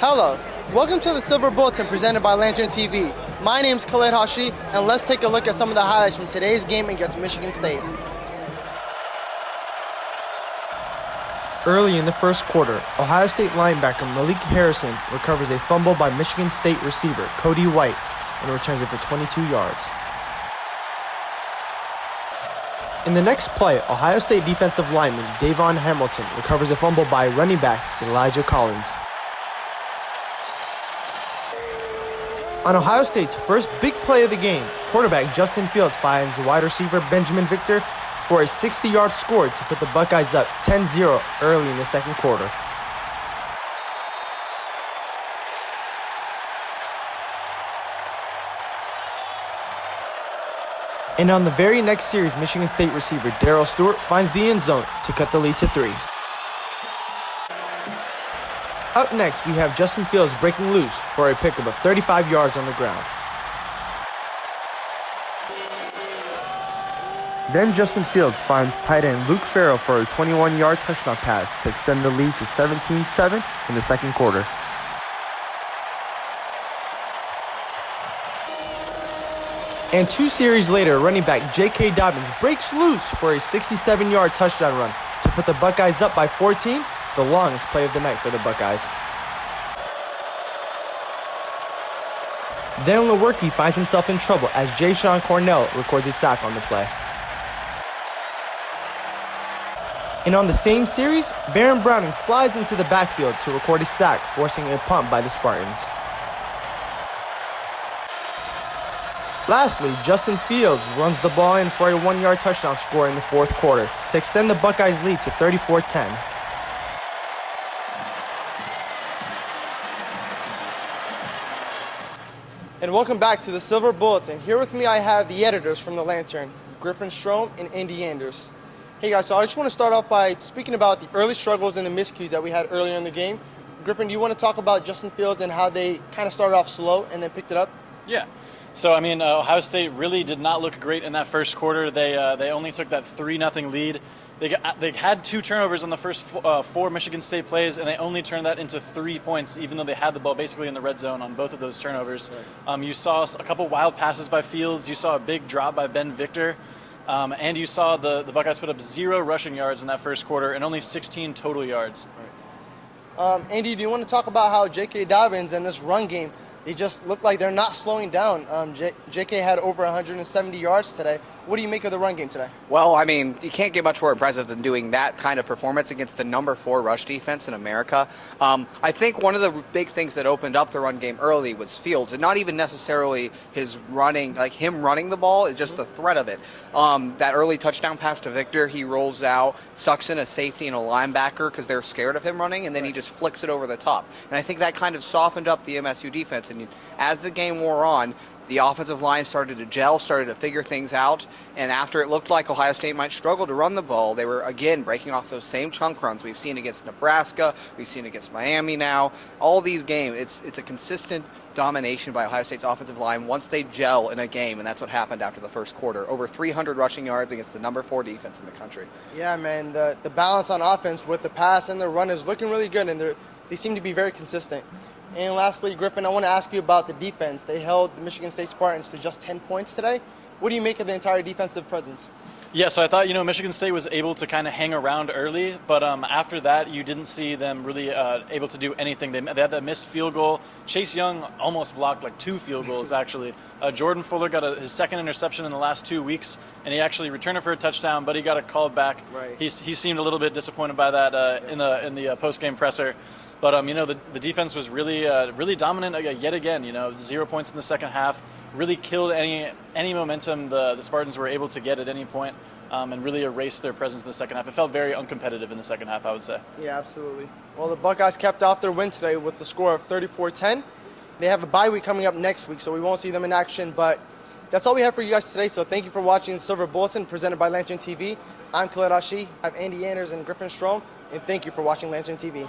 Hello, welcome to the Silver Bulletin presented by Lantern TV. My name's Khaled Hashi, and let's take a look at some of the highlights from today's game against Michigan State. Early in the first quarter, Ohio State linebacker Malik Harrison recovers a fumble by Michigan State receiver Cody White and returns it for 22 yards. In the next play, Ohio State defensive lineman Davon Hamilton recovers a fumble by running back Elijah Collins. On Ohio State's first big play of the game, quarterback Justin Fields finds wide receiver Benjamin Victor for a 60-yard score to put the Buckeyes up 10-0 early in the second quarter. And on the very next series, Michigan State receiver Darrell Stewart finds the end zone to cut the lead to 3. Up next, we have Justin Fields breaking loose for a pickup of 35 yards on the ground. Then Justin Fields finds tight end Luke Farrell for a 21-yard touchdown pass to extend the lead to 17-7 in the second quarter. And 2 series later, running back J.K. Dobbins breaks loose for a 67-yard touchdown run to put the Buckeyes up by 14, the longest play of the night for the Buckeyes. Then Lewerke finds himself in trouble as Jayshon Cornell records a sack on the play. And on the same series, Baron Browning flies into the backfield to record a sack, forcing a punt by the Spartans. Lastly, Justin Fields runs the ball in for a 1-yard touchdown score in the fourth quarter to extend the Buckeyes' lead to 34-10. And welcome back to the Silver Bulletin. Here with me I have the editors from the Lantern, Griffin Strom and Andy Anders. Hey guys, so I just want to start off by speaking about the early struggles and the miscues that we had earlier in the game. Griffin, do you want to talk about Justin Fields and how they kind of started off slow and then picked it up? Yeah. So, Ohio State really did not look great in that first quarter. They only took that 3-0 lead. They had 2 turnovers on the first 4 Michigan State plays, and they only turned that into 3 points, even though they had the ball basically in the red zone on both of those turnovers. Right. You saw a couple wild passes by Fields. You saw a big drop by Ben Victor. And you saw the Buckeyes put up 0 rushing yards in that first quarter and only 16 total yards. Right. Andy, do you want to talk about how J.K. Dobbins and this run game, they just look like they're not slowing down? J.K. had over 170 yards today. What do you make of the run game today? Well, you can't get much more impressive than doing that kind of performance against the number 4 rush defense in America. I think one of the big things that opened up the run game early was Fields, and not even necessarily his running, like him running the ball, it's just the threat of it. That early touchdown pass to Victor, he rolls out, sucks in a safety and a linebacker because they're scared of him running, and then he just flicks it over the top. And I think that kind of softened up the MSU defense. And as the game wore on, the offensive line started to gel, started to figure things out, and after it looked like Ohio State might struggle to run the ball, they were, again, breaking off those same chunk runs we've seen against Nebraska, we've seen against Miami now. All these games, it's a consistent domination by Ohio State's offensive line once they gel in a game, and that's what happened after the first quarter. Over 300 rushing yards against the number 4 defense in the country. Yeah, man, the balance on offense with the pass and the run is looking really good, and they seem to be very consistent. And lastly, Griffin, I want to ask you about the defense. They held the Michigan State Spartans to just 10 points today. What do you make of the entire defensive presence? Yeah, so I thought, Michigan State was able to kind of hang around early, but after that, you didn't see them really able to do anything. They had that missed field goal. Chase Young almost blocked like 2 field goals, actually. Jordan Fuller got his second interception in the last 2 weeks, and he actually returned it for a touchdown, but he got it called back. Right. He seemed a little bit disappointed by that in the post-game presser. But, the defense was really dominant yet again. 0 points in the second half, really killed any momentum the Spartans were able to get at any point, and really erased their presence in the second half. It felt very uncompetitive in the second half, I would say. Yeah, absolutely. Well, the Buckeyes kept off their win today with the score of 34-10. They have a bye week coming up next week, so we won't see them in action. But that's all we have for you guys today, so thank you for watching the Silver Bulletin presented by Lantern TV. I'm Khaled Ashi. I'm Andy Anders and Griffin Strom, and thank you for watching Lantern TV.